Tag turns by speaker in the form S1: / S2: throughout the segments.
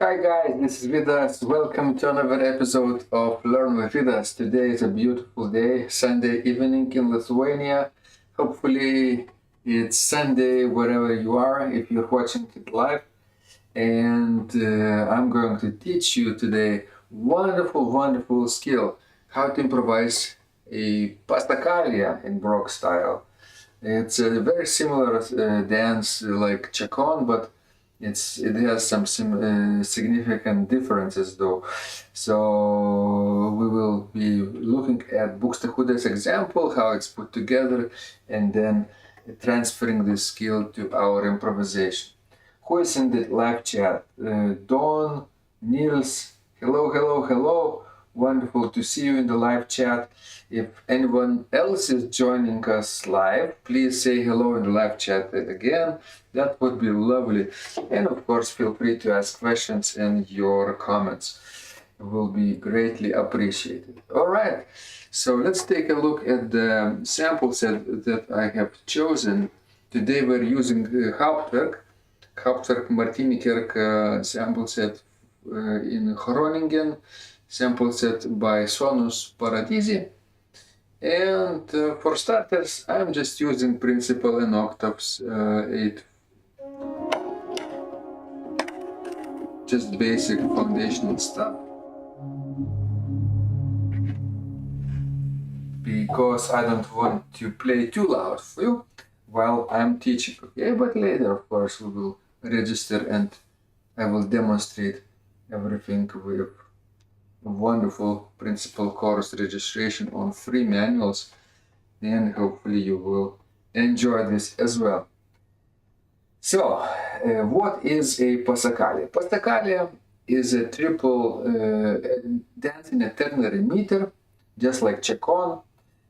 S1: Hi guys, this is Vidas. Welcome to another episode of Learn with Vidas. Today is a beautiful day, Sunday evening in Lithuania. Hopefully it's Sunday wherever you are, if you're watching it live. And I'm going to teach you today wonderful skill, how to improvise a passacaglia in Baroque style. It's a very similar dance like Chacon, but it has some significant differences though. So we will be looking at Buxtehude's example, how it's put together, and then transferring this skill to our improvisation. Who is in the live chat? Dawn, Niels, hello. Wonderful to see you in the live chat. If anyone else is joining us live, please say hello in the live chat again. That would be lovely. And of course, feel free to ask questions in your comments. It will be greatly appreciated. All right, so let's take a look at the sample set that I have chosen. Today we're using Hauptwerk Martini-Kerk sample set in Groningen, sample set by Sonus Paradisi. And for starters, I'm just using principal and octaves 8. Just basic foundational stuff. Because I don't want to play too loud for you while I'm teaching, okay? But later, of course, we will register and I will demonstrate everything with wonderful principal chorus registration on 3 manuals, and hopefully you will enjoy this as well. So, what is a passacaglia? Passacaglia is a triple dance in a ternary meter, just like Chacon,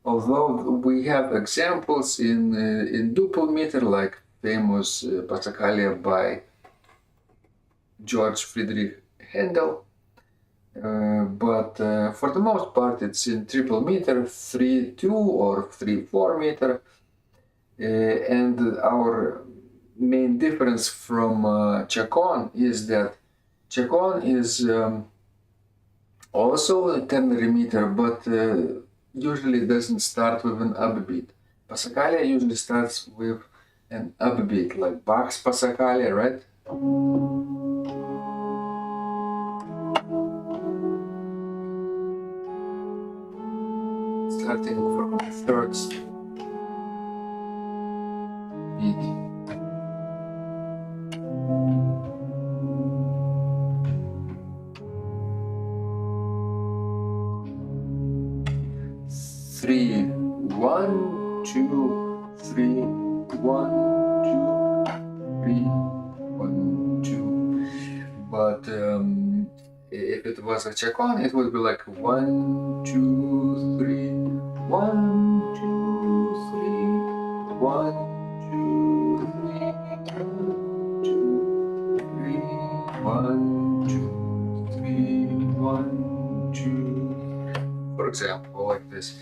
S1: although we have examples in duple meter, like famous passacaglia by George Friedrich Handel. But for the most part it's in triple meter, 3-2 or 3-4 meter, and our main difference from Chacon is that Chacon is also a ternary meter, but usually doesn't start with an upbeat. Passacaglia usually starts with an upbeat, like Bach's Passacaglia, right? Starting from the third beat. Three, 1, 2, 3, 1, 2, 3, 1, 2. But if it was a Chacon, it would be like 1, 2, 3, 1, 2, 3, 1, 2, 3, 1, 2, 3, 1, 2. For example, like this.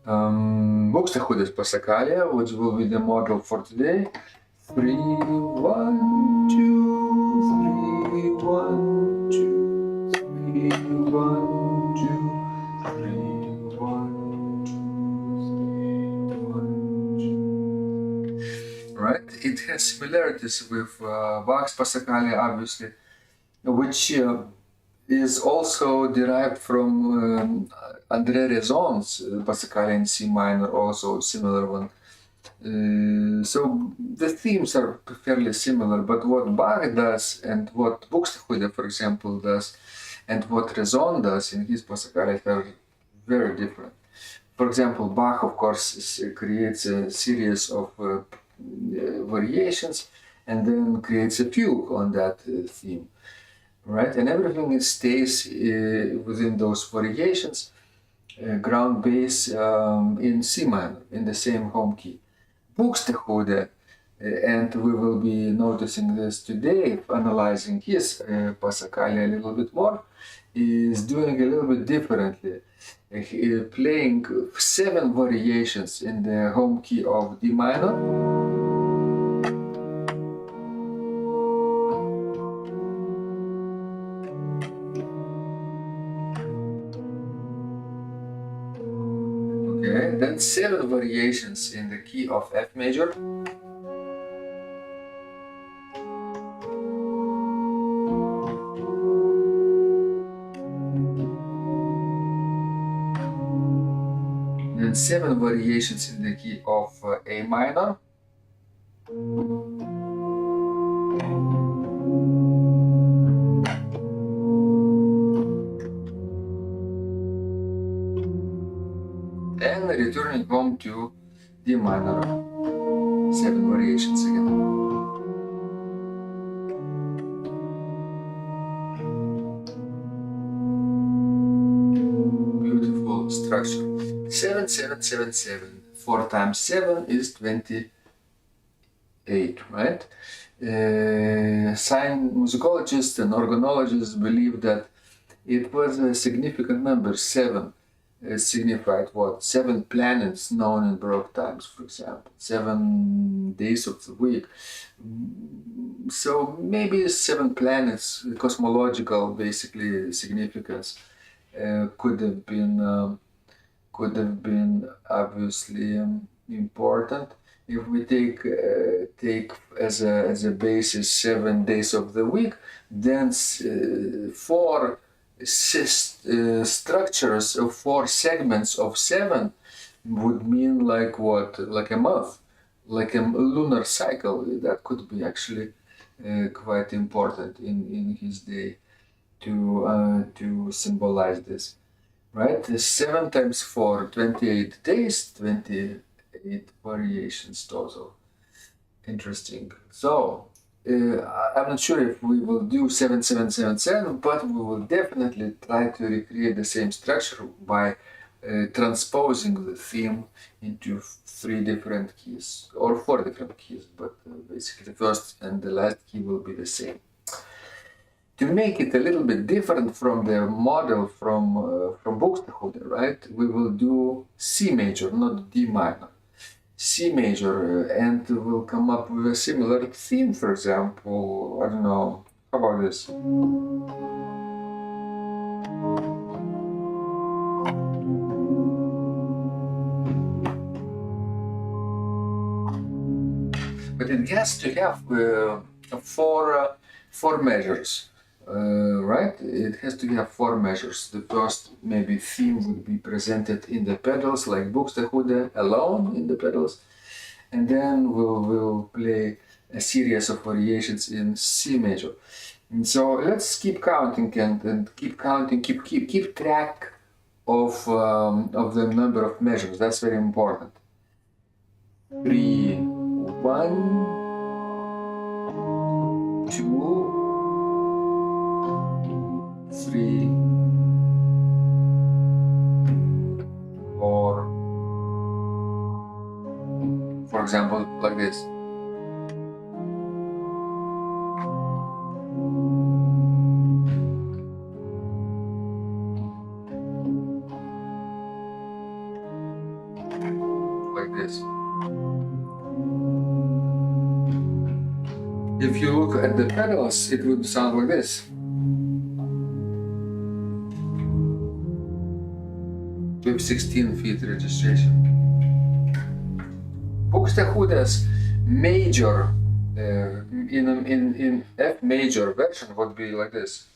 S1: Buxtehude's Passacaglia, which will be the model for today. 3, 1, 2, 3, 1, 2, 3, 1, 2, 3, 1, 2, 3, 1, 2. Right? It has similarities with Bach's Passacaglia, obviously, which is also derived from André Rezon's Passacaglia in C minor, also a similar one. So the themes are fairly similar, but what Bach does and what Buxtehude, for example, does and what Rezon does in his Passacaglia are very different. For example, Bach, of course, creates a series of variations and then creates a fugue on that theme. Right, and everything stays within those variations, ground bass in C minor, in the same home key. Buxtehude, and we will be noticing this today, analyzing his Passacaglia a little bit more, is doing a little bit differently, playing 7 variations in the home key of D minor. 7 variations in the key of F major. And 7 variations in the key of A minor. And returning home to D minor. 7 variations again. Beautiful structure. 7, 7, 7, 7. 4 times 7 is 28, right? Musicologists and organologists believe that it was a significant number. 7 signified what? 7 planets known in Baroque times, for example. 7 days of the week. So maybe 7 planets, cosmological basically significance, could have been obviously important. If we take as a basis 7 days of the week, then 4 structures of 4 segments of 7 would mean like what? Like a month, like a lunar cycle. That could be actually quite important in his day to symbolize this. Right? 7 times 4, 28 days, 28 variations total. Interesting. So, I'm not sure if we will do 7, 7, 7, 7, but we will definitely try to recreate the same structure by transposing the theme into 3 different keys, or 4 different keys, but basically the first and the last key will be the same. To make it a little bit different from the model from Buxtehude, right? We will do C major, not D minor. C major, and we'll come up with a similar theme, for example, I don't know, how about this? But it has to have 4 measures. Right? It has to have 4 measures. The first maybe theme would be presented in the pedals, like Buxtehude alone in the pedals, and then we'll play a series of variations in C major. And so let's keep counting and keep counting, keep track of the number of measures. That's very important. 3, 1, 2, 3, 4, for example, like this. Like this. If you look at the pedals, it would sound like this. With 16 feet registration. Buxtehude's major in F major version would be like this.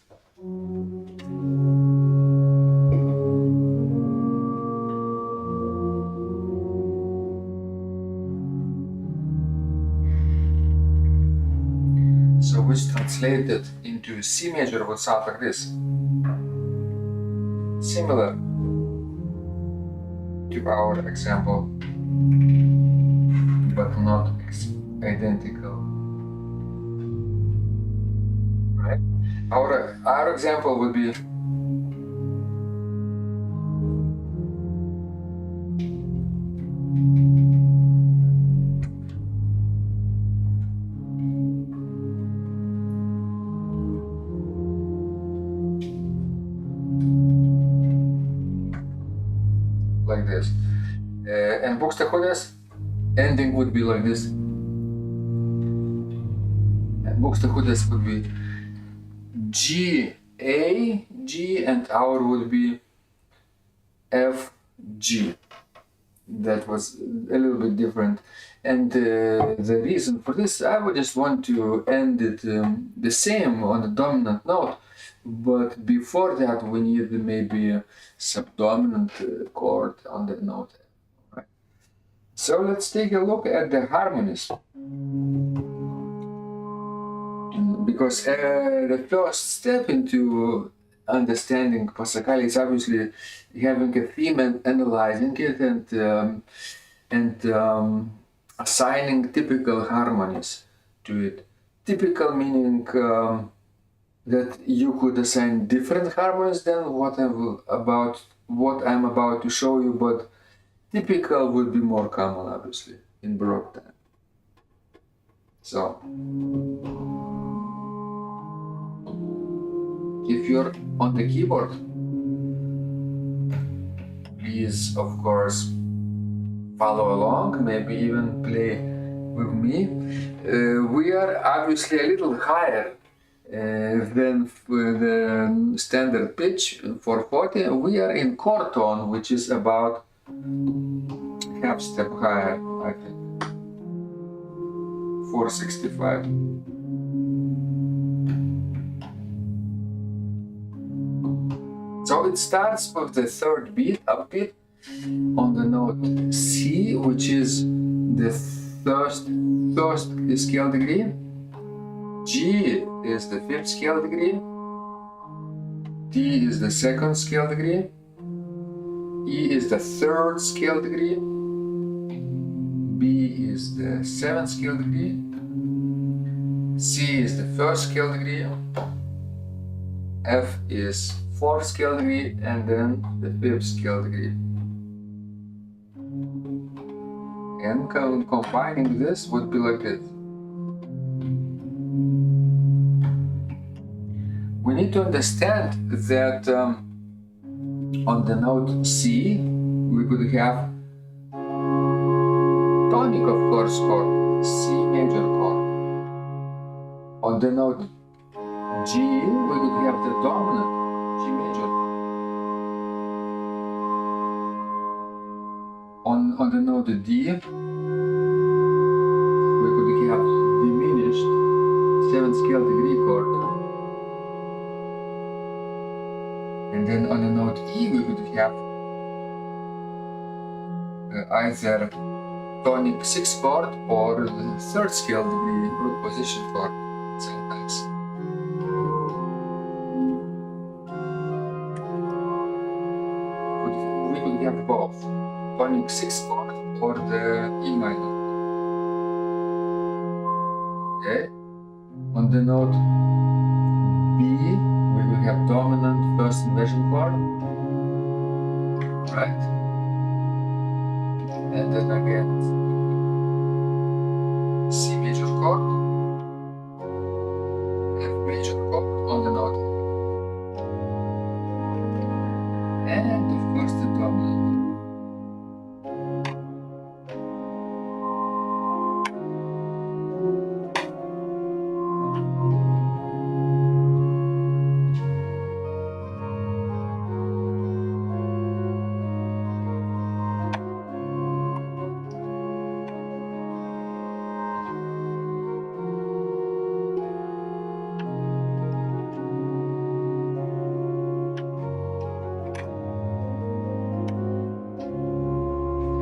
S1: So which translated into C major would sound like this. Similar to our example, but not identical, right? Our example would be like this, and Buxtehude's ending would be like this, and Buxtehude's would be G, A, G, and our would be F, G. that was a little bit different. And the reason for this, I would just want to end it the same on the dominant note, but before that we need maybe a subdominant chord on the note. Right? So let's take a look at the harmonies, because the first step into understanding Passacaglia is obviously having a theme and analyzing it, and assigning typical harmonies to it. Typical meaning that you could assign different harmonies than what I'm about to show you, but typical would be more common, obviously, in Baroque time. So, if you're on the keyboard, please, of course, follow along, maybe even play with me. We are obviously a little higher than the standard pitch for 40. We are in chord tone, which is about half step higher, I think, 465. So it starts with the third beat, upbeat, on the note C, which is the first scale degree. G is the fifth scale degree. D is the second scale degree. E is the third scale degree. B is the seventh scale degree. C is the first scale degree. F is fourth scale degree, and then the fifth scale degree. And combining this would be like this. We need to understand that on the note C, we could have tonic, of course, chord, C major chord. On the note G, we could have the dominant G major. On the note D, we could have diminished 7th scale degree chord. And then on the note E, we could have either tonic 6th chord or the 3rd scale degree root position chord sometimes. We could have both tonic 6th chord or the E minor. Okay. On the note B, we will have dominant first inversion chord, right? And then again C major chord, F major chord on the note, and of course the dominant.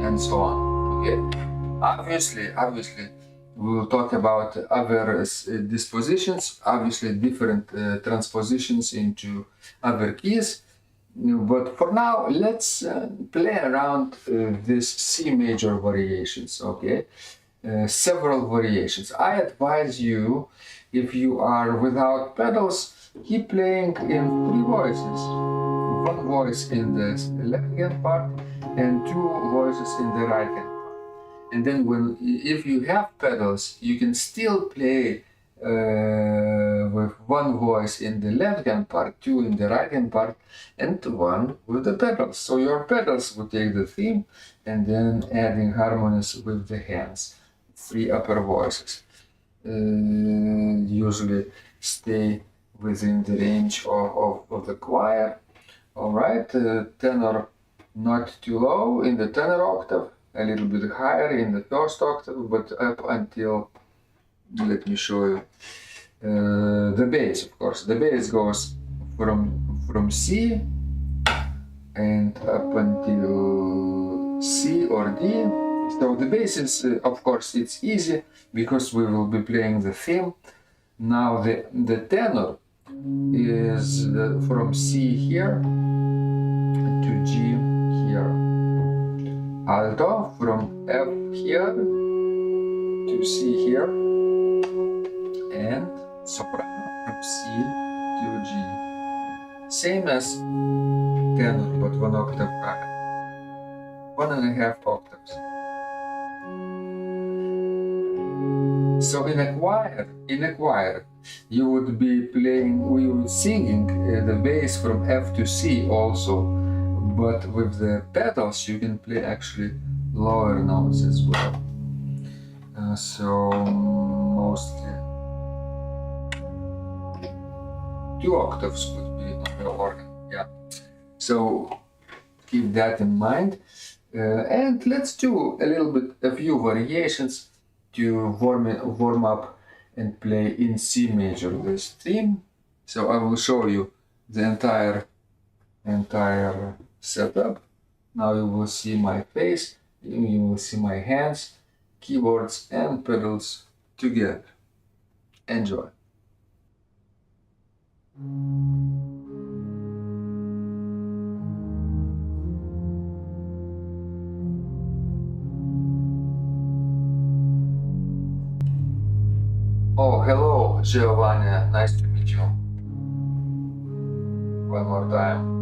S1: And so on. Okay. Obviously, we will talk about other dispositions. Obviously, different transpositions into other keys. But for now, let's play around these C major variations. Okay, several variations. I advise you, if you are without pedals, keep playing in 3 voices. One voice in the left hand part and 2 voices in the right hand part. And then if you have pedals, you can still play with 1 voice in the left hand part, 2 in the right hand part, and 1 with the pedals. So your pedals will take the theme and then adding harmonies with the hands. 3 upper voices usually stay within the range of the choir. All right, tenor not too low in the tenor octave, a little bit higher in the first octave, but up until, let me show you, the bass, of course. The bass goes from C and up until C or D. So the bass is, of course, it's easy because we will be playing the theme. Now the tenor is from C here to G here. Alto from F here to C here. And soprano from C to G. Same as tenor, but 1 octave higher. 1.5 octaves. So in a choir, you would be playing, we would singing the bass from F to C also, but with the pedals you can play actually lower notes as well. So mostly 2 octaves would be on the organ, yeah. So keep that in mind, and let's do a few variations to warm up and play in C major this theme. So I will show you the entire setup. Now you will see my face, you will see my hands, keyboards and pedals together. Enjoy. Oh, hello, Giovanni. Nice to meet you. One more time.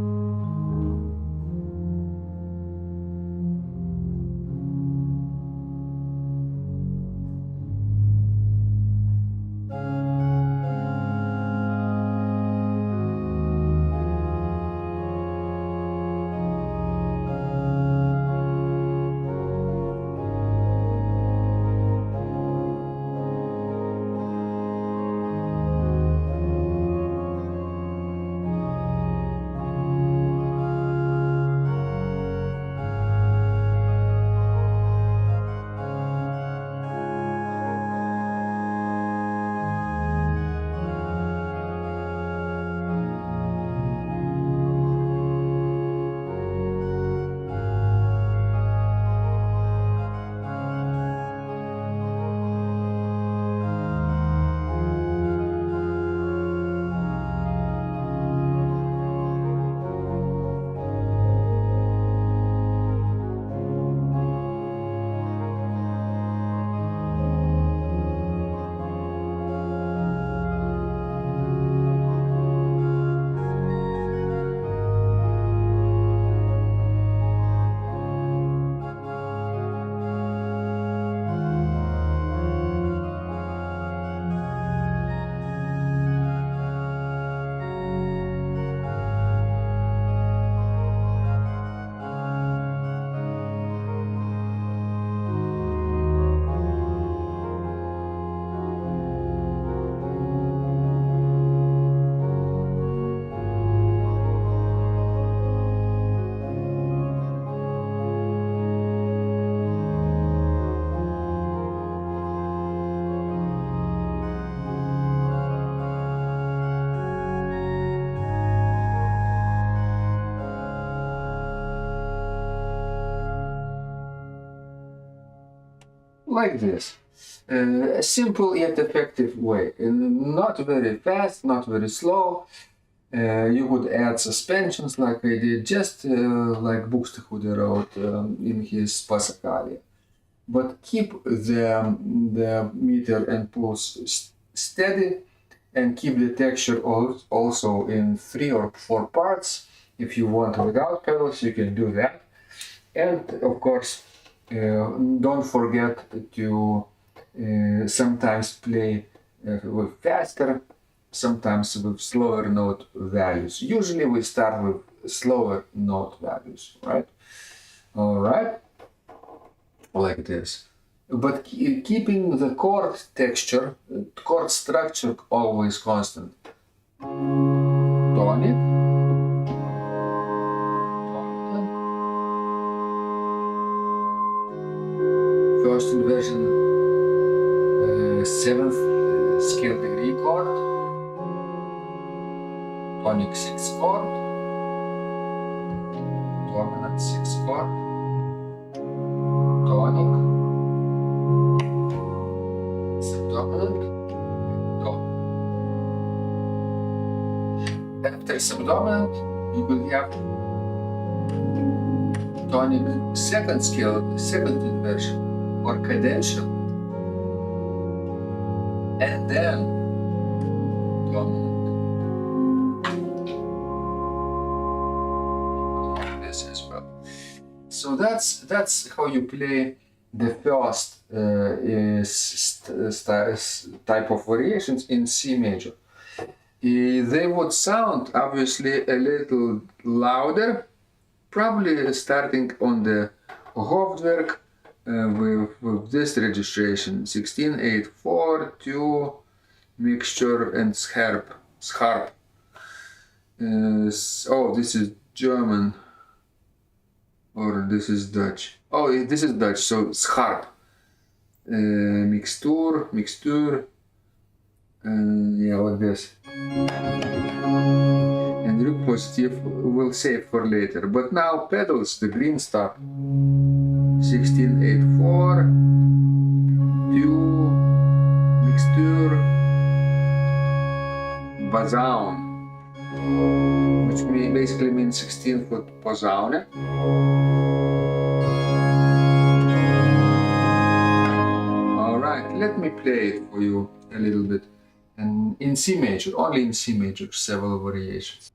S1: Like this. A simple yet effective way. Not very fast, not very slow. You could add suspensions like I did, just like Buxtehude wrote in his Passacaglia. But keep the meter and pulse steady, and keep the texture also in 3 or 4 parts. If you want without pedals, you can do that. And of course, don't forget to sometimes play with faster, sometimes with slower note values. Usually we start with slower note values, right? All right, like this. But keeping the chord texture, chord structure always constant. Tonic, inversion, 7th scale degree chord, tonic 6 chord, dominant 6 chord, tonic, subdominant, do. After subdominant, you will have tonic 2nd scale, 7th inversion, or cadential, and then dominant. This as well. So that's how you play the first type of variations in C major. They would sound obviously a little louder, probably starting on the Hauptwerk with this registration 16/8/4, 2, mixture and sharp. Oh, this is German, or this is Dutch. Oh, this is Dutch, so sharp. Mixture, yeah, like this. And Rück positive we'll save for later. But now pedals, the green stop. 16/8/4, 2, mixture, bazaun, which basically means 16-foot posaune. Alright, let me play it for you a little bit. And in C major, only in C major, several variations.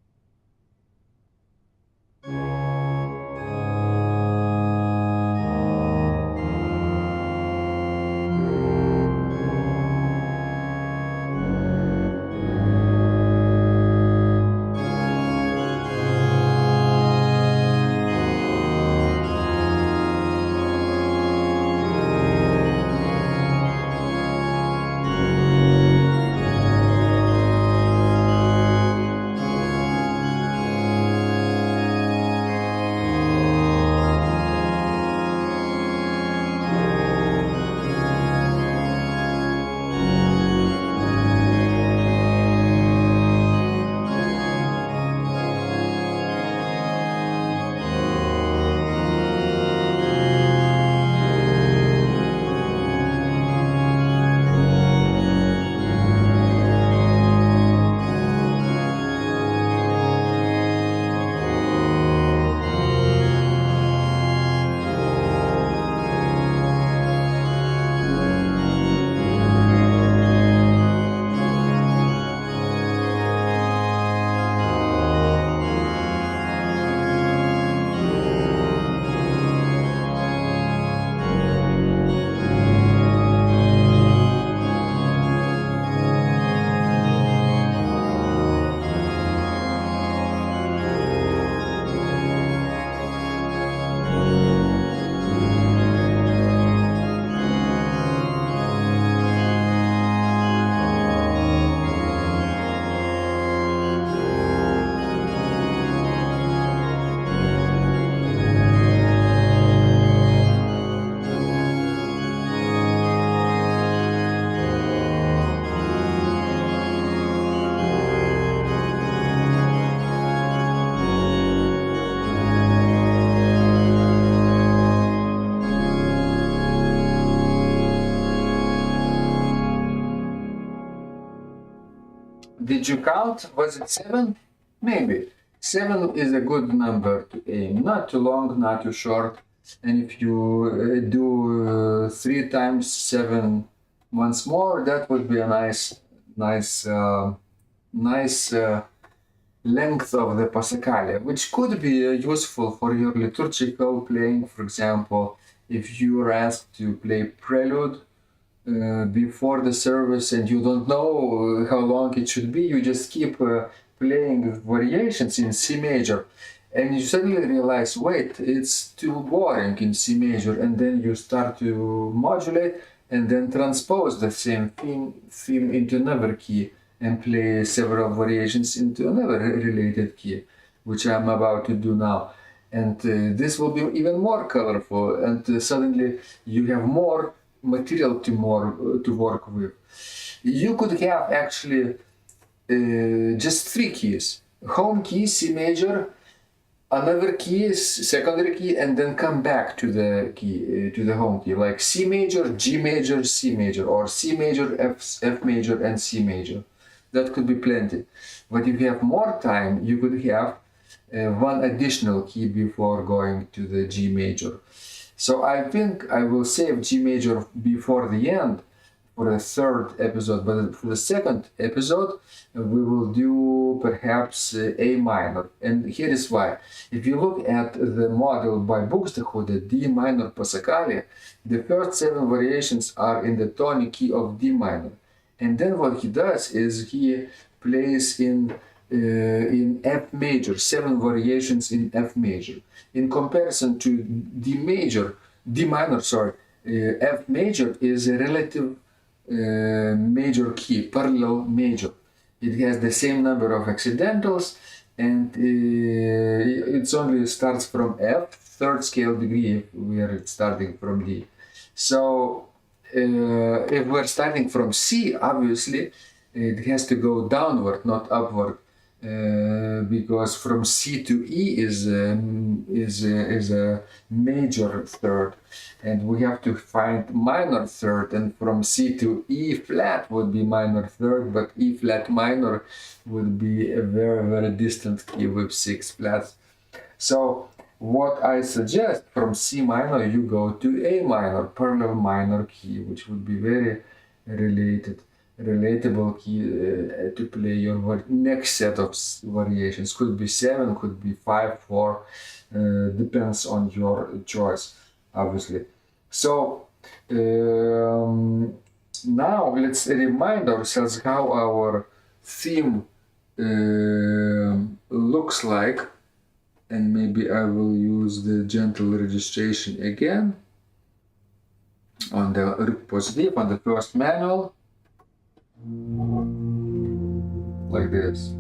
S1: Did you count? Was it 7? Maybe. 7 is a good number to aim. Not too long, not too short. And if you do 3 times 7 once more, that would be a nice length of the Passacaglia, which could be useful for your liturgical playing. For example, if you are asked to play prelude before the service and you don't know how long it should be, you just keep playing variations in C major, and you suddenly realize, wait, it's too boring in C major, and then you start to modulate and then transpose the same theme into another key and play several variations into another related key, which I'm about to do now. And this will be even more colorful, and suddenly you have more material to work with. You could have actually just three keys: home key, C major, another key is secondary key, and then come back to the key to the home key, like C major, G major, C major, or C major, F major, and C major. That could be plenty. But if you have more time, you could have one additional key before going to the G major. So I think I will save G major before the end for the third episode, but for the second episode we will do perhaps A minor. And here is why. If you look at the model by Buxtehude, D minor Passacaglia, the first 7 variations are in the tonic key of D minor. And then what he does is he plays in F major, 7 variations in F major. In comparison to D minor, F major is a relative major key, parallel major. It has the same number of accidentals, and it only starts from F, third scale degree, where it's starting from D. So if we're starting from C, obviously it has to go downward, not upward, because from C to E is a major third, and we have to find minor third, and from C to E flat would be minor third, but E flat minor would be a very, very distant key with 6 flats. So what I suggest, from C minor you go to A minor, parallel minor key, which would be very relatable key to play your next set of variations. Could be 7, could be 5, 4, depends on your choice, obviously. So now let's remind ourselves how our theme looks like. And maybe I will use the gentle registration again on the positive, on the first manual, like this.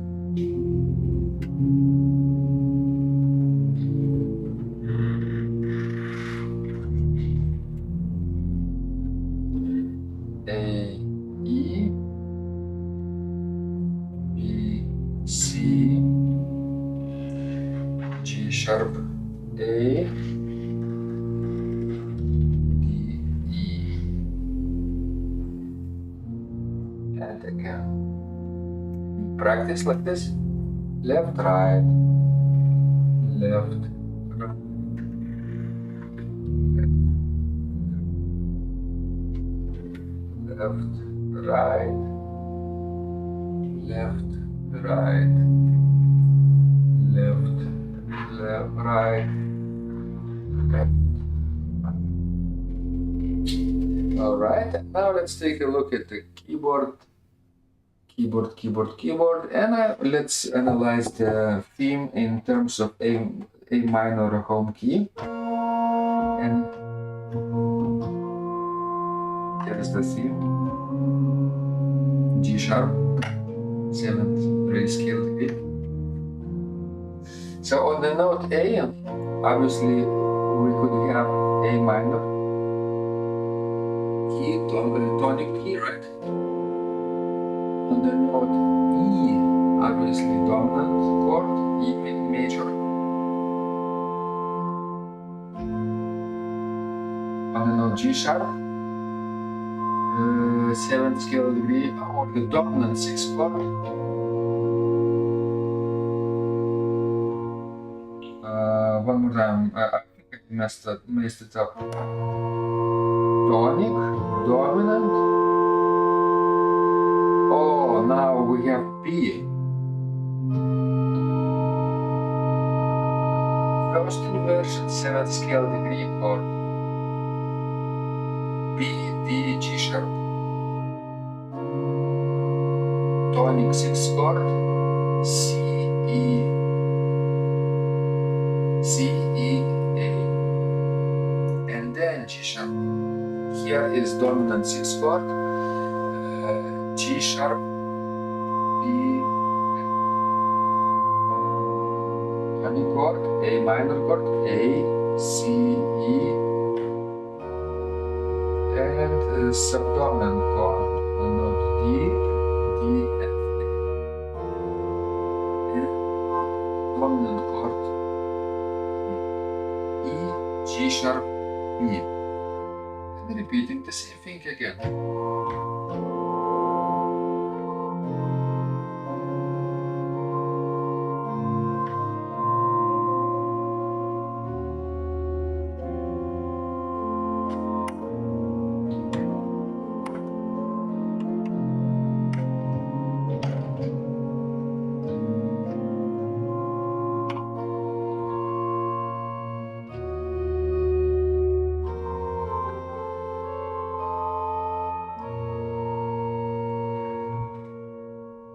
S1: A, E, B, C, G sharp, A, D, E, and again. Practice like this: left, right, left, right, left, right, left, right, left, left, right, left. All right, now let's take a look at the keyboard, and let's analyze the theme in terms of A minor home key. And here is the theme: G sharp, 7th raise scale degree. So on the note A, obviously we could have A minor key, tonic key, right? On the note E, obviously dominant chord, E major. On the note G sharp, 7th scale degree, or the dominant 6th chord. One more time, I think I messed it up. Tonic, dominant. Oh, now we have B. First inversion, 7th scale degree chord. B, D, G sharp. Tonic 6th chord. C, E, A, and then G sharp. Here is dominant 6th chord, G sharp, B, tonic chord, A minor chord, A, C, E, and subdominant chord, the note D, F, A. Dominant chord, E, G sharp, B. And repeating the same thing again.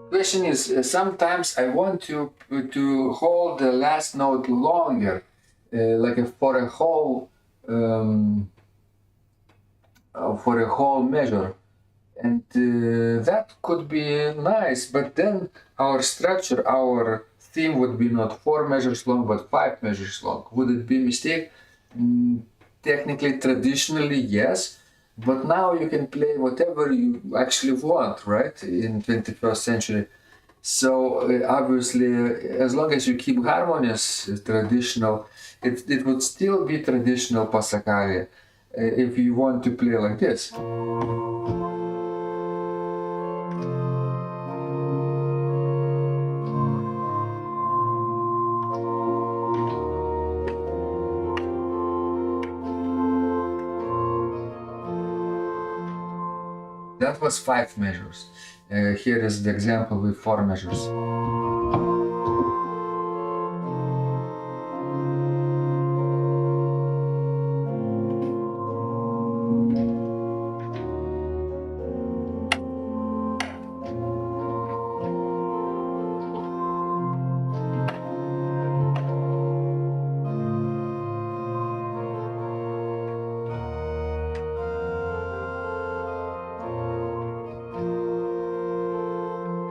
S1: Question is, sometimes I want to hold the last note longer, for a whole measure, and that could be nice. But then our structure, our theme would be not 4 measures long, but 5 measures long. Would it be a mistake? Technically, traditionally, yes. But now you can play whatever you actually want, right? In 21st century. So obviously, as long as you keep harmonious, traditional, it would still be traditional passacaglia. If you want to play like this. That was 5 measures. Here is the example with 4 measures.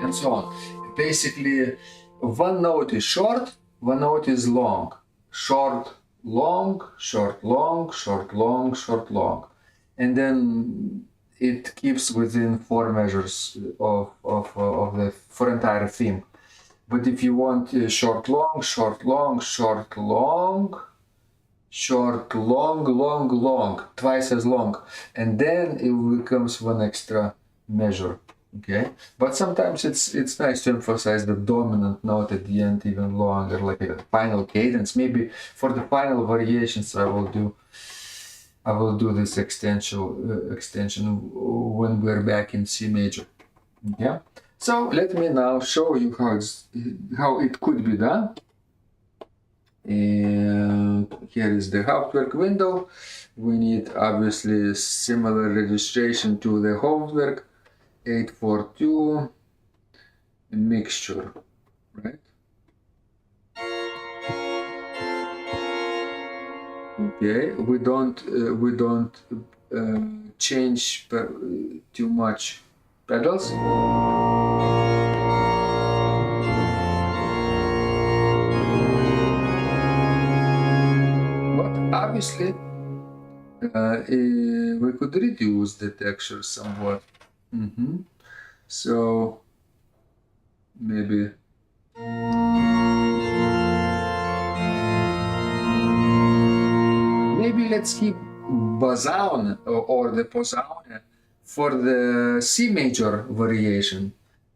S1: And so on. Basically, one note is short, one note is long. Short, long, short, long, short, long, short, long. And then it keeps within 4 measures of the for entire theme. But if you want short, long, short, long, short, long, short, long, long, long, twice as long, and then it becomes one extra measure. Okay, but sometimes it's nice to emphasize the dominant note at the end even longer, like a final cadence. Maybe for the final variations I will do this extension when we're back in C major. Yeah. So let me now show you how it could be done. And here is the Hauptwerk window. We need obviously similar registration to the Hauptwerk. 842 mixture, right? Okay, we don't change too much pedals. But obviously, we could reduce the texture somewhat. So maybe let's keep basound or the posaune for the C major variation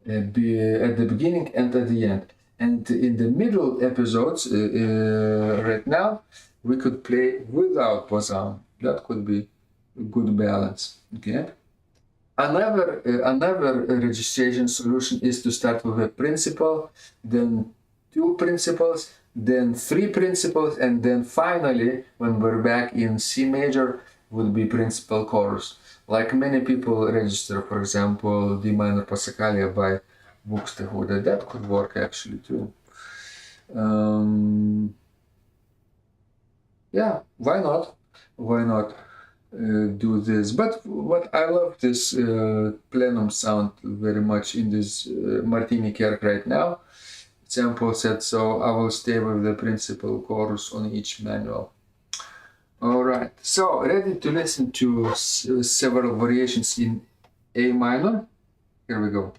S1: at the beginning and at the end. And in the middle episodes, right now, we could play without posaune. That could be a good balance. Okay. Another registration solution is to start with a principal, then 2 principals, then 3 principals, and then finally, when we're back in C major, would be principal chorus. Like many people register, for example, D minor Passacaglia by Buxtehude. That could work actually too. Yeah, why not? Why not? Do this, but what I love this plenum sound very much in this Martini Kerk right now. Sample set, so I will stay with the principal chorus on each manual. All right, so ready to listen to several variations in A minor? Here we go.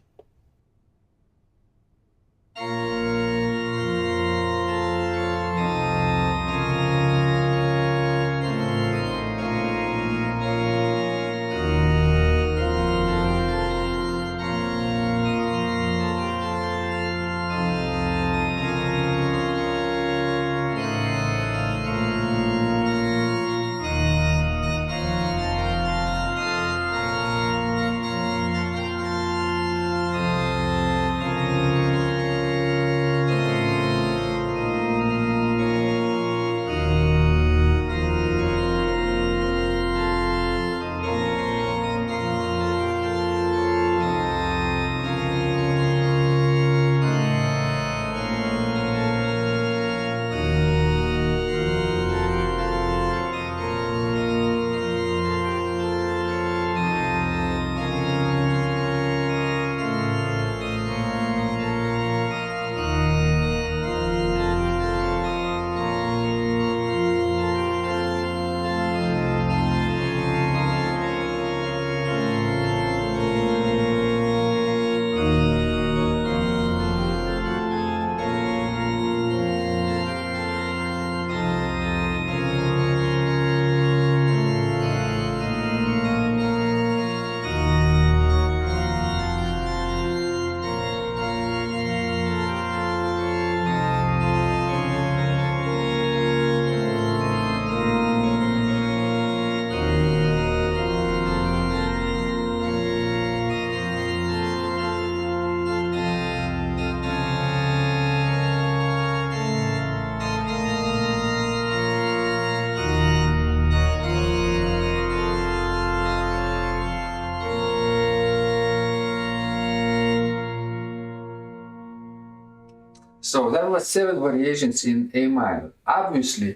S1: So that was 7 variations in A minor. Obviously,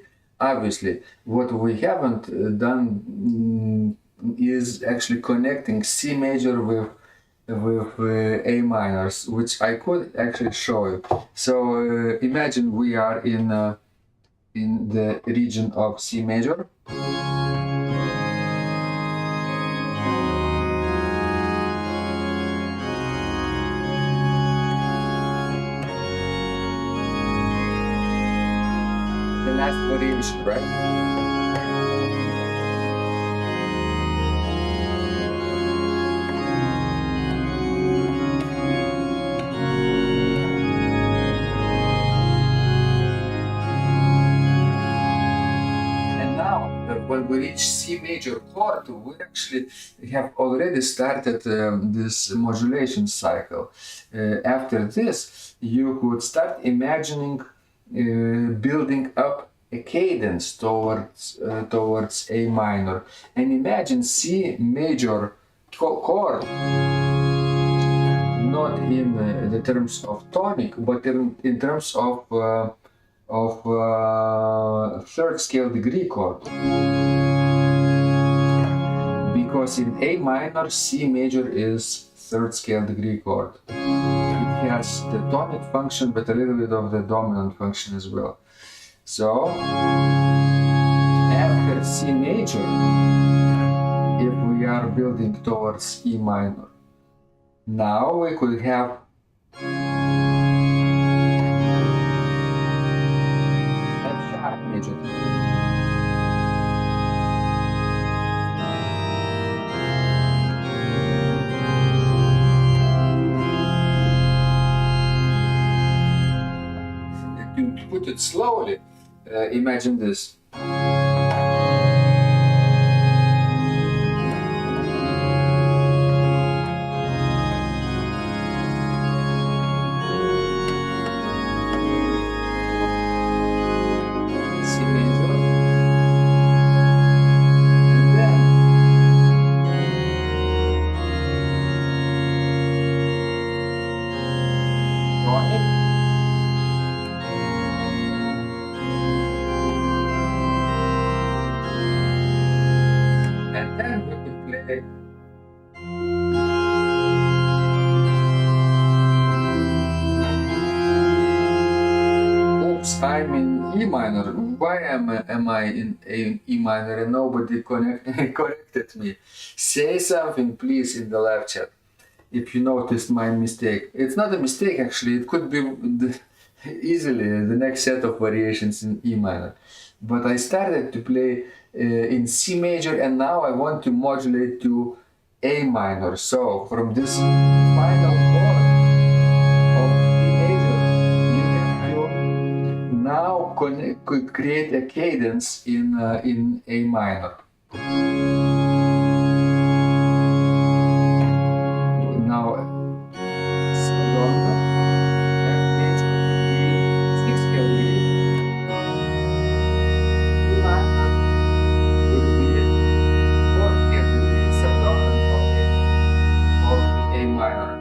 S1: what we haven't done is actually connecting C major with A minors, which I could actually show you. So imagine we are in the region of C major. The last variation, right? When we reach C major chord, we actually have already started this modulation cycle. After this, you could start imagining building up a cadence towards A minor, and imagine C major chord not in the terms of tonic, but in terms of third scale degree chord, because in A minor C major is third scale degree chord. It has the tonic function but a little bit of the dominant function as well. So after C major, if we are building towards E minor, now we could have major. To put it slowly, imagine this. I'm in E minor. Why am I in E minor and nobody corrected me? Say something, please, in the live chat if you noticed my mistake. It's not a mistake, actually. It could be easily the next set of variations in E minor. But I started to play in C major, and now I want to modulate to A minor. So from this final chord of D major, you have to now create a cadence in A minor. Now, C dominant, F major would be 6 heavy, E minor would be 4 heavy, subdominant of A minor,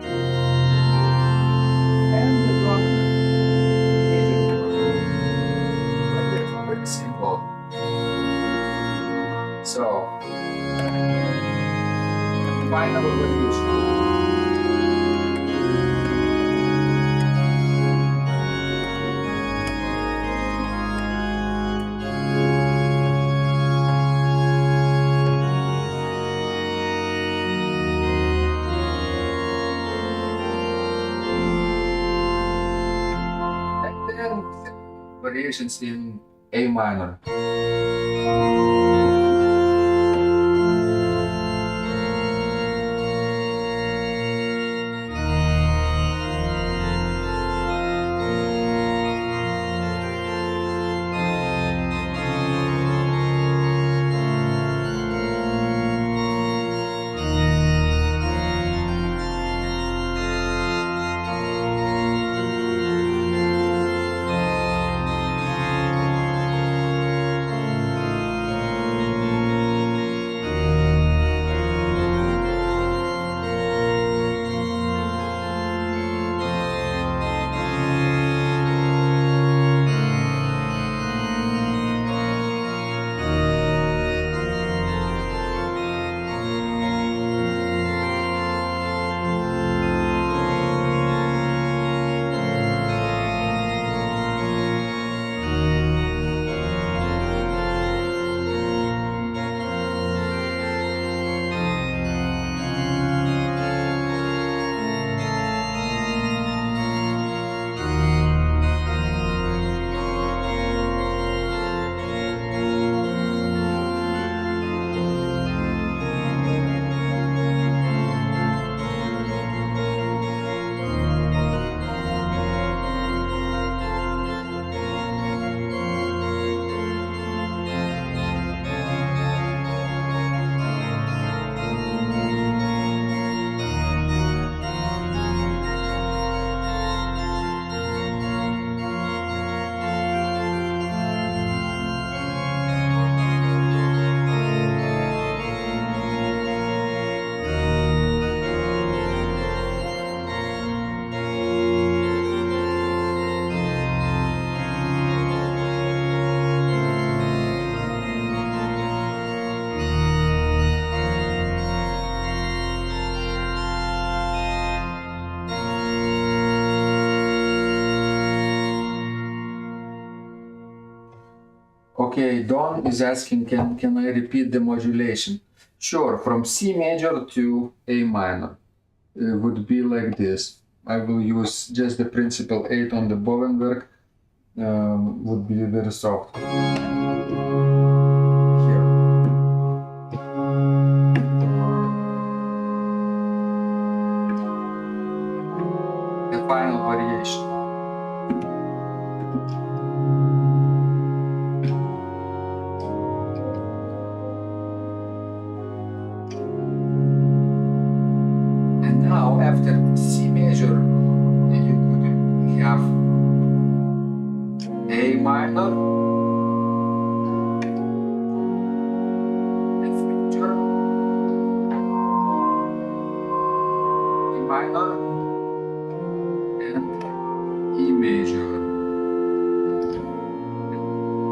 S1: and the dominant major chord. Like this, very simple. So, final evolution. And then variations in A minor. Okay, Don is asking, can I repeat the modulation? Sure, from C major to A minor. It would be like this. I will use just the principal 8 on the Hauptwerk. Would be very soft. Here. The final variation. Now, after C major, you could have A minor, F major, E minor, and E major.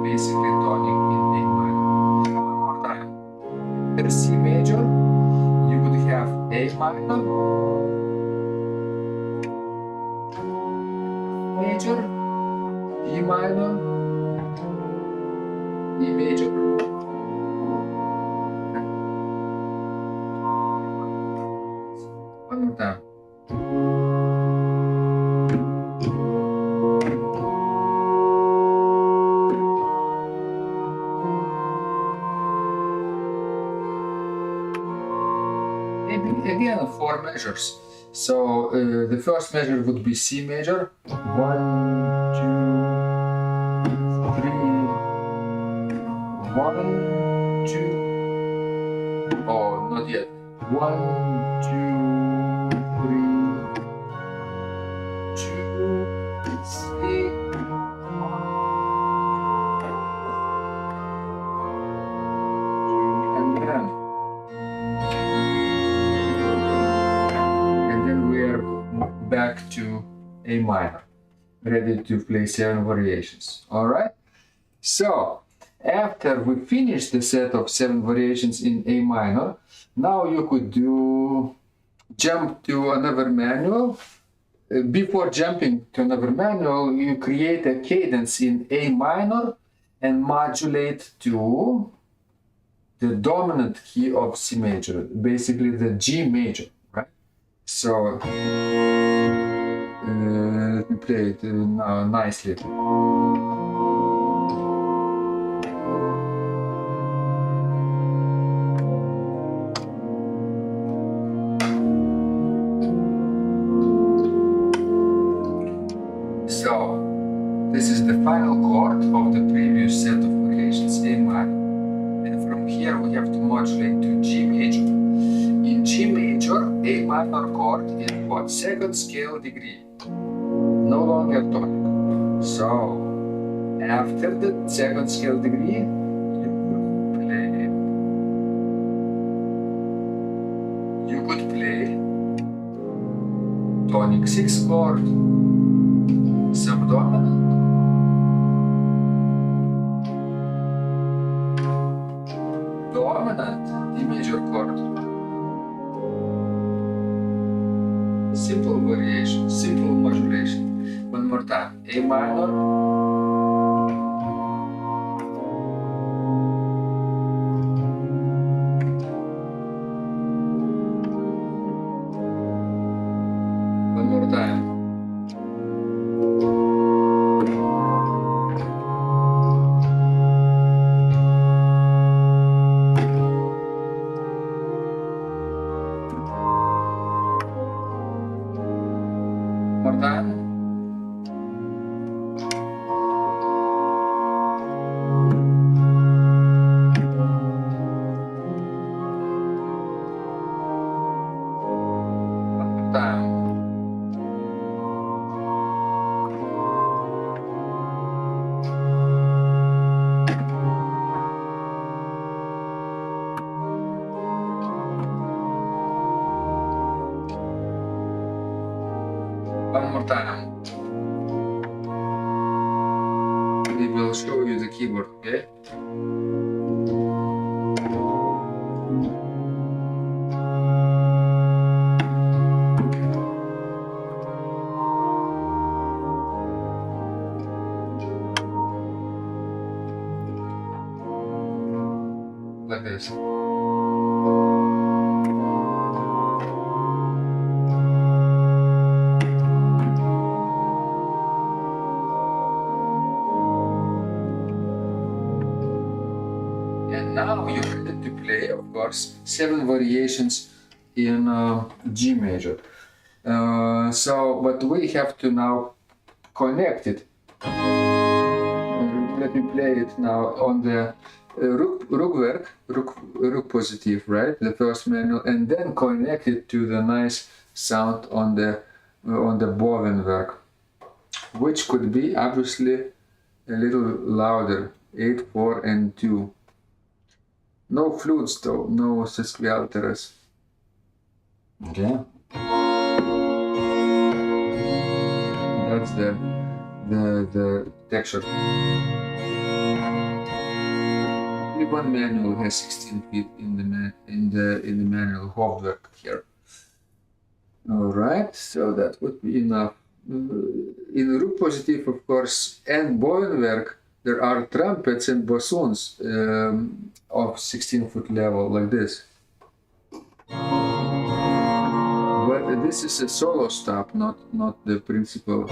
S1: Basically tonic in A minor. One more time. After C major, you would have A minor, major, E minor, E major. One more time. Maybe again 4 measures. So the first measure would be C major. 1, 2, 3. 1, 2. Oh, not yet. 1, 2, 3, 2, 3. Back to A minor, ready to play 7 variations. All right. So after we finish the set of 7 variations in A minor, now you could jump to another manual. Before jumping to another manual, you create a cadence in A minor and modulate to the dominant key of C major, basically the G major, right? So let me play it now nicely. So this is the final chord of the previous set of variations, A minor. And from here we have to modulate to G major. In G major, A minor chord is what? Second scale degree. No longer tonic. So after the second scale degree, you could play tonic 6 chord, subdominant, dominant D major chord, simple variation, simple modulation. One more time. A minor, one more time. One more time. One more time. We will show you the keyboard, okay? Like this. And now you're ready to play, of course, 7 variations in G major. So, but we have to now connect it. Let me play it now on the Hauptwerk positive, right? The first manual, and then connect it to the nice sound on the Bovenwerk, which could be obviously a little louder, 8, 4, and 2. No flutes though, no sesquialteras. Okay. That's the texture. Only one manual has 16 feet in the manual Hauptwerk here. All right, so that would be enough. In Rook positive, of course, and Bovenwerk, there are trumpets and bassoons of 16-foot level like this. But this is a solo stop, not the principal.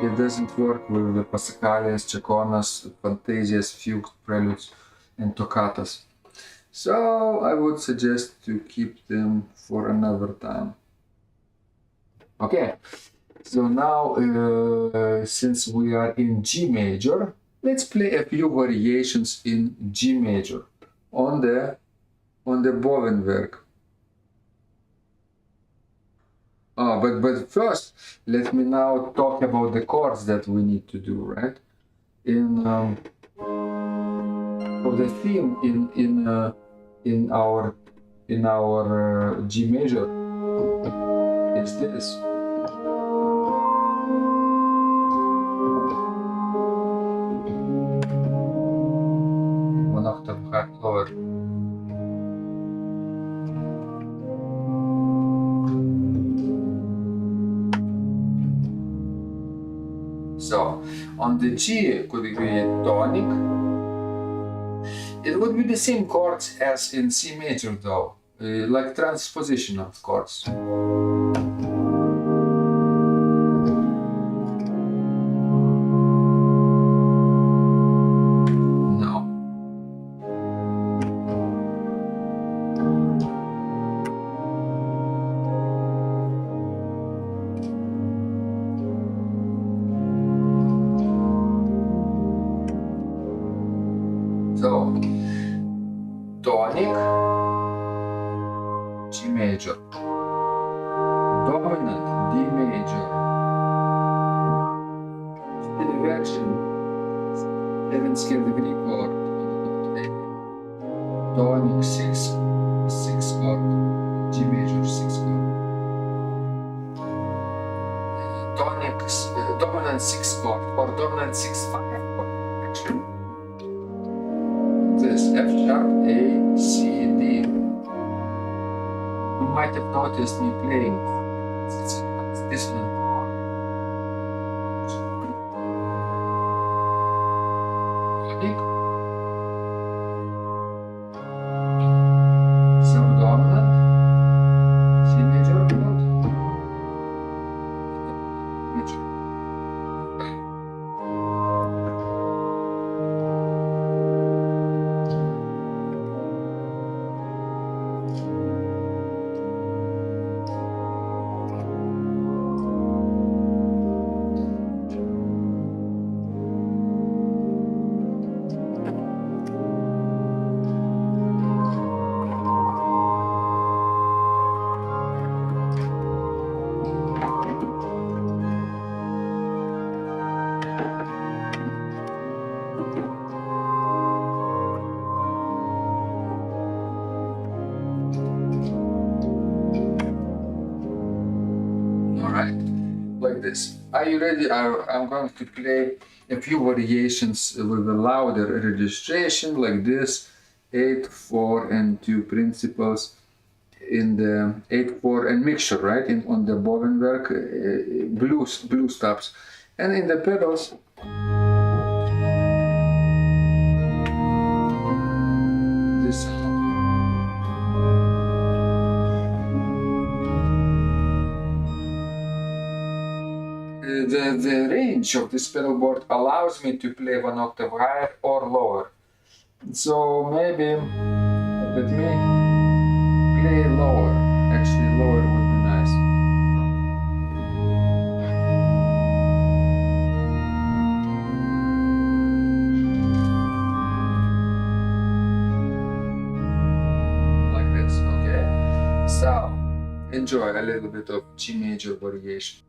S1: It doesn't work with the passacaglias, chaconas, fantasias, fugues, preludes, and toccatas. So I would suggest to keep them for another time. Okay, so now since we are in G major, let's play a few variations in G major on the Bovenwerk. But first, let me now talk about the chords that we need to do, right? For the theme in our G major is this. One octave higher, lower. So on the G it could be tonic. It would be the same chords as in C major though, like transposition of chords. No. So, tonic, G major, dominant, D major, steady version, 7th scale degree chord, tonic, 6 chord, G major, 6 chord, tonic, dominant 6 chord, or dominant 6/5 chord, actually. This F sharp, A, C, D. You might have noticed me playing it's dissonant chord. Tonic, subdominant, C major chord, major. Like this. Are you ready? I'm going to play a few variations with a louder registration like this, 8/4 and 2 principals in the 8/4 and mixture, right? On the Bovenwerk, blue stops, and in the pedals. This. The range of this pedal board allows me to play 1 octave higher or lower. So maybe let me play lower. Actually, lower would be nice. Like this, okay? So, enjoy a little bit of G major variation.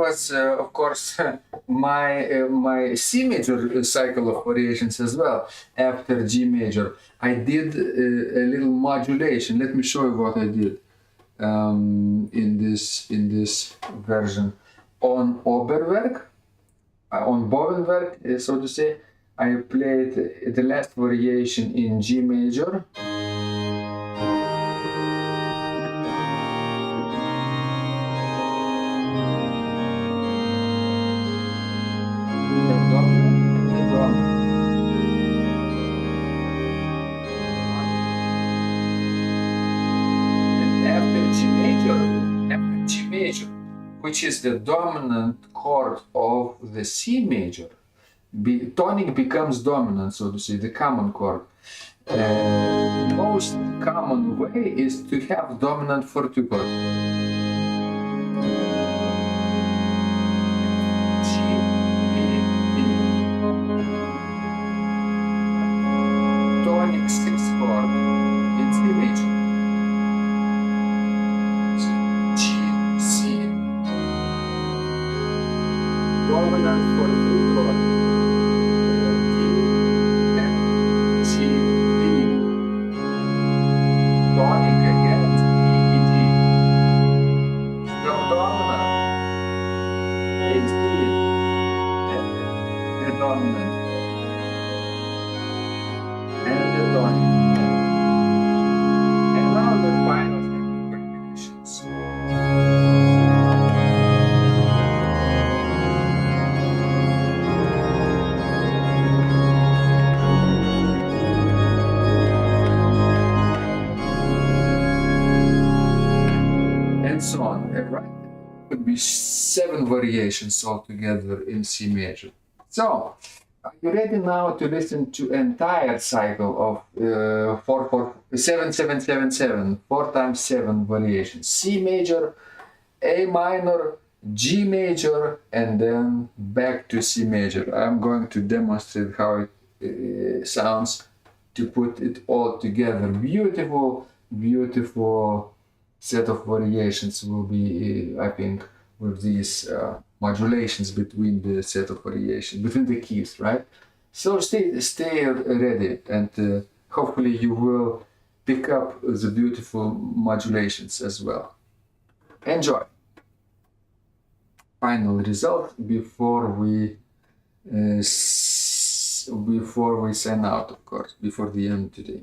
S1: was, of course, my C major cycle of variations as well. After G major, I did a little modulation. Let me show you what I did in this version on Oberwerk, on Bovenwerk, so to say. I played the last variation in G major. Which is the dominant chord of the C major. Tonic becomes dominant, so to say, the common chord. Most common way is to have dominant forte chord. G, B, B. Tonic 6 chord in C major. Dominant for the chord. D, F, G, B. Tonic again, E, E, G. Still dominant. It's D. The dominant. And the tonic. And now the final combinations. And so on, right? Could be 7 variations altogether in C major. So, are you ready now to listen to entire cycle of 7 4 times 7 variations? C major, A minor, G major, and then back to C major. I'm going to demonstrate how it sounds to put it all together. Beautiful, beautiful set of variations will be, I think, with these modulations between the set of variations, between the keys, right? So stay ready, and hopefully you will pick up the beautiful modulations as well. Enjoy! Final result before we sign out, of course, before the end today.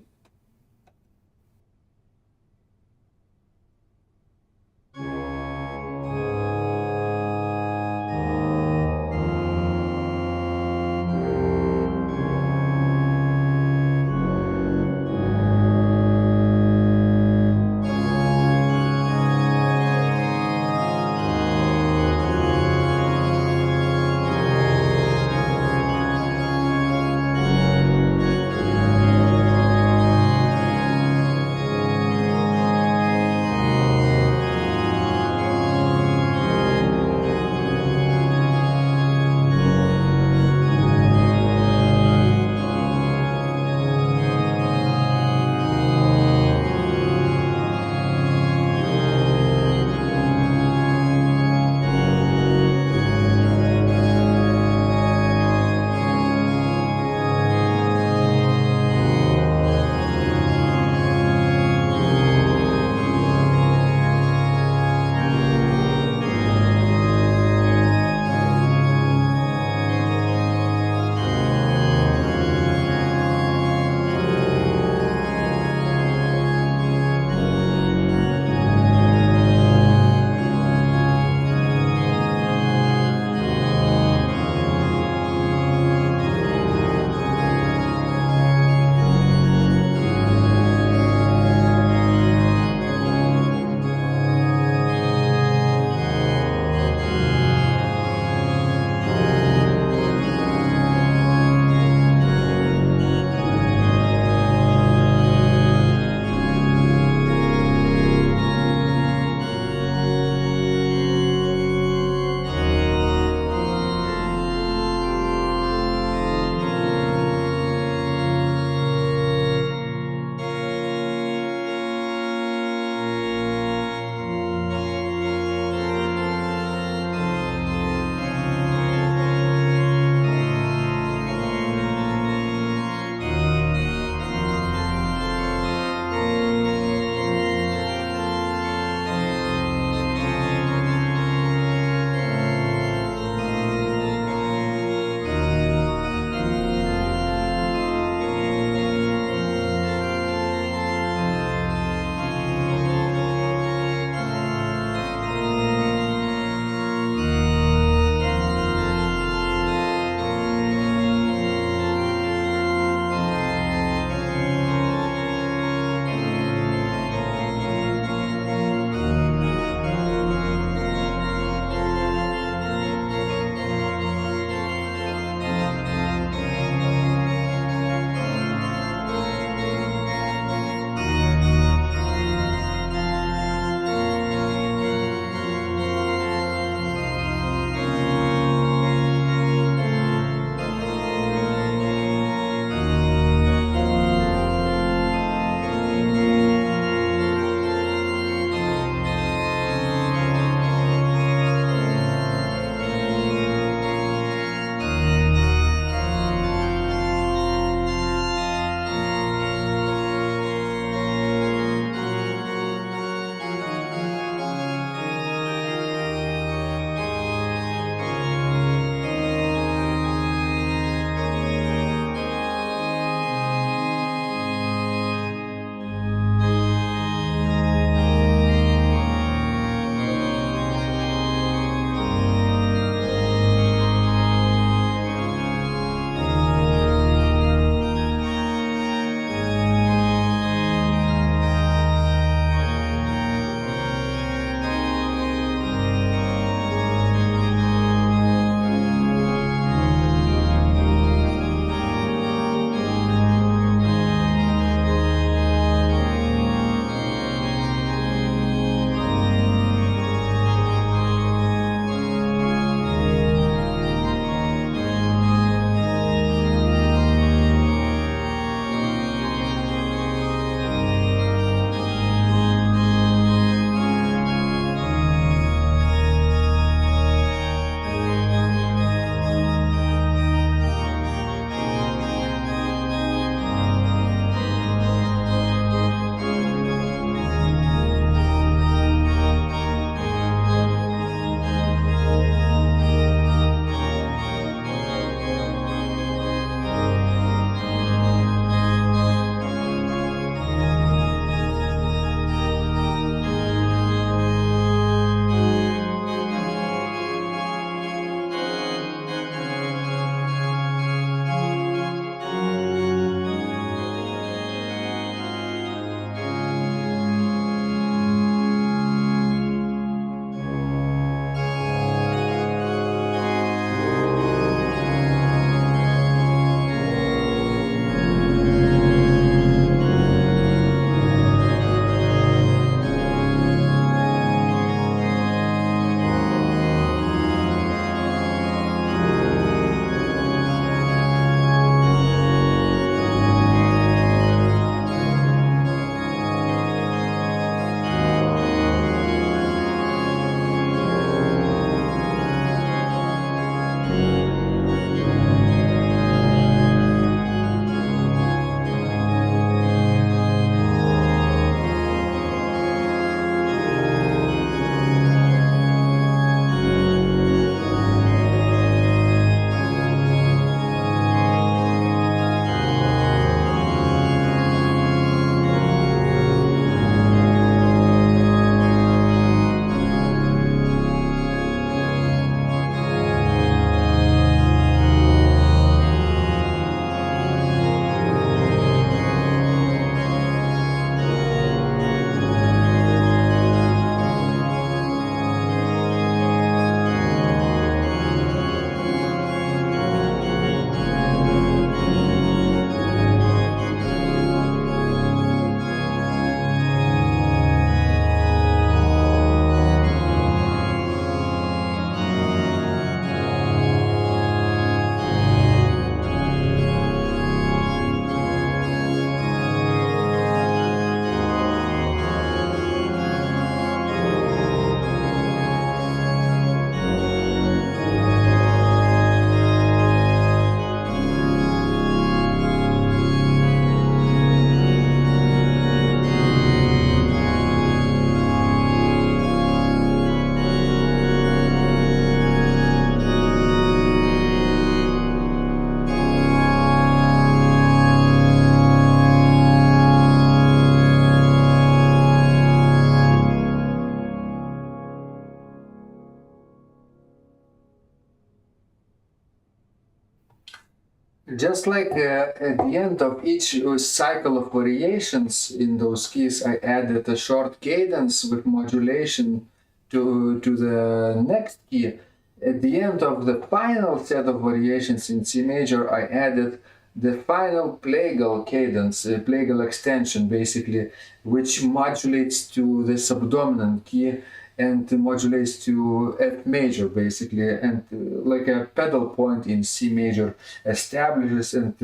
S1: Just like at the end of each cycle of variations in those keys, I added a short cadence with modulation to the next key. At the end of the final set of variations in C major, I added the final plagal cadence, plagal extension basically, which modulates to the subdominant key and modulates to F major basically, and like a pedal point in C major establishes and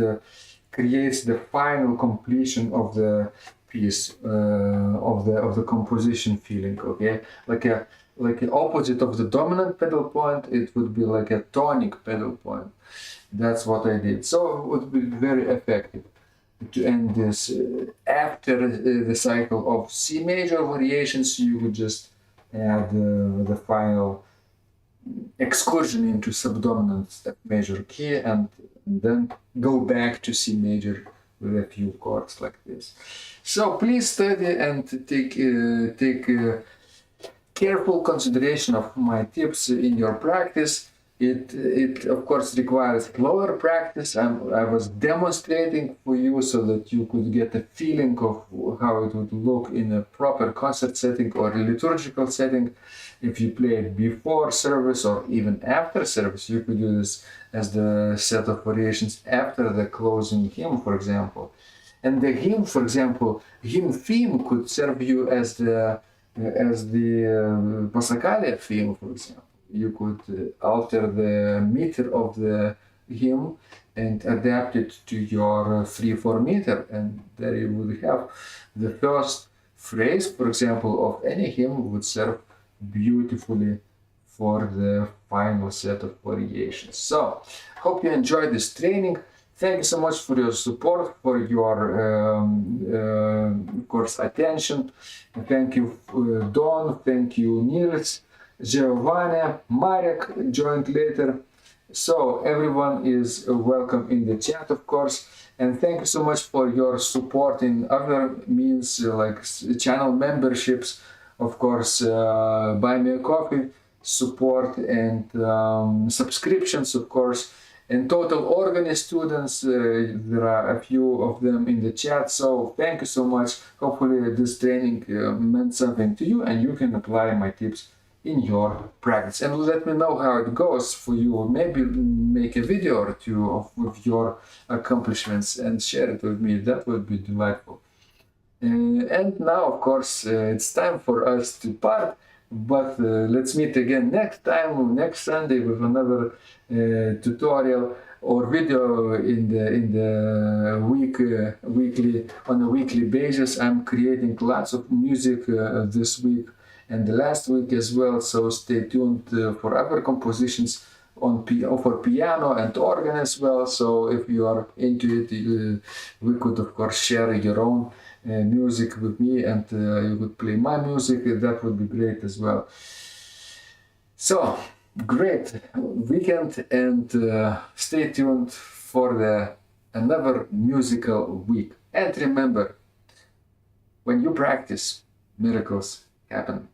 S1: creates the final completion of the piece, of the composition feeling. Okay, like the opposite of the dominant pedal point, it would be like a tonic pedal point. That's what I did. So it would be very effective to end this. After the cycle of C major variations, you would just add the final excursion into subdominant step major key, and then go back to C major with a few chords like this. So please study and take careful consideration of my tips in your practice. It of course requires slower practice. I was demonstrating for you so that you could get a feeling of how it would look in a proper concert setting or a liturgical setting. If you play it before service or even after service, you could do this as the set of variations after the closing hymn, for example. And the hymn, for example, hymn theme could serve you as the Passacaglia theme, for example. You could alter the meter of the hymn and adapt it to your 3/4 meter, and there you would have the first phrase, for example, of any hymn would serve beautifully for the final set of variations. So, hope you enjoyed this training. Thank you so much for your support, for your, of course, attention. Thank you, Don. Thank you, Nils, Giovanni, Marek joined later. So everyone is welcome in the chat, of course. And thank you so much for your support in other means like channel memberships, of course, buy me a coffee support and subscriptions, of course. And total Organist students, there are a few of them in the chat, so thank you so much. Hopefully this training meant something to you and you can apply my tips in your practice. And let me know how it goes for you. Maybe make a video or two of your accomplishments and share it with me. That would be delightful. And now, of course, it's time for us to part. But let's meet again next time, next Sunday, with another tutorial or video in the weekly on a weekly basis. I'm creating lots of music this week and the last week as well. So stay tuned for other compositions on for piano and organ as well. So if you are into it, we could of course share your own music with me, and you could play my music. That would be great as well. So great weekend, and stay tuned for another musical week. And remember, when you practice, miracles happen.